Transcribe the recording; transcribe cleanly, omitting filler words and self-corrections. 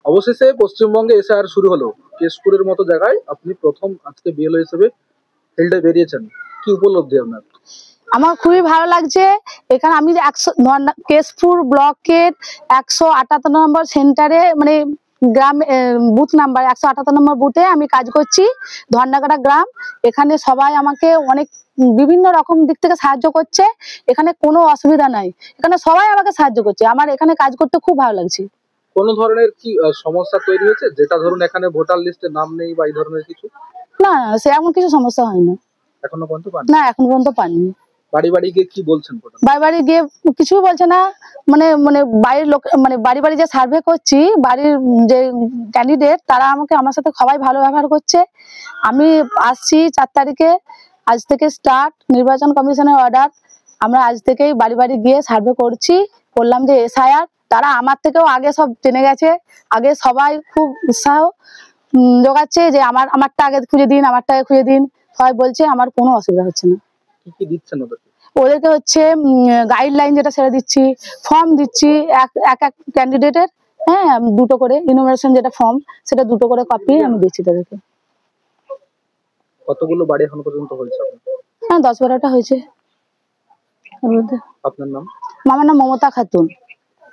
অবশেষে পশ্চিমবঙ্গে এসআইআর শুরু হলো, কেশপুরের মতো জায়গায় আপনি প্রথম আজকে বিএলও হিসেবে ফিল্ডে বেরিয়েছেন, কি উপলব্ধি আপনার? আমার খুবই ভালো লাগছে। এখানে আমি যে কেশপুর ব্লকের 178 নম্বর সেন্টারে, মানে গ্রাম বুথ নাম্বার 178 নম্বর বুথে আমি কাজ করছি, ধর্নাকাটা গ্রাম। এখানে সবাই আমাকে অনেক বিভিন্ন রকম দিক থেকে সাহায্য করছে। এখানে কোনো অসুবিধা নাই, এখানে সবাই আমাকে সাহায্য করছে। আমার এখানে কাজ করতে খুব ভালো লাগছে। কোনো ধরনের কি সমস্যা তৈরি হয়েছে, যেটা ধরুন এখানে ভোটার লিস্টে নাম নেই বা এই ধরনের কিছু? না, সেরকম কিছু সমস্যা হয় না। এখনো পর্যন্ত পান না, এখন পর্যন্ত পাইনি। বাড়ি বাড়ি গিয়ে কি বলছেন? বাড়ি বাড়ি গিয়ে কিছুই বলছে না, মানে মানে বাড়ির লোক, মানে বাড়ি বাড়ি যে সার্ভে করছি, বাড়ির যে ক্যান্ডিডেট তারা আমার সাথে সবাই ভালো ব্যবহার করছে। আমি আসছি 4 তারিখে, আজ থেকে স্টার্ট নির্বাচন কমিশনের অর্ডার। আমরা আজ থেকেই বাড়ি বাড়ি গিয়ে সার্ভে করলাম যে এসআইআর। তারা আমার থেকেও আগে সব জেনে গেছে। আগে সবাই খুব উৎসাহ জোগাচ্ছে যে আমারটা আগে খুঁজে দিন, আমারটা আগে খুঁজে দিন। সবাই বলছে, আমার কোনো অসুবিধা হচ্ছে না। কি দিচ্ছেন ওদেরকে হচ্ছে গাইডলাইন যেটা সেটা দিচ্ছি, ফর্ম দিচ্ছি এক এক ক্যান্ডিডেটের, হ্যাঁ 2টো করে ইনোমিনেশন যেটা ফর্ম, সেটা 2টো করে কপি আমি দিচ্ছি তাদেরকে। কতগুলো বাড়ি এখন পর্যন্ত হয়েছে? হ্যাঁ 10-12টা হয়েছে। আপনার নাম? আমার নাম মমতা খাতুন।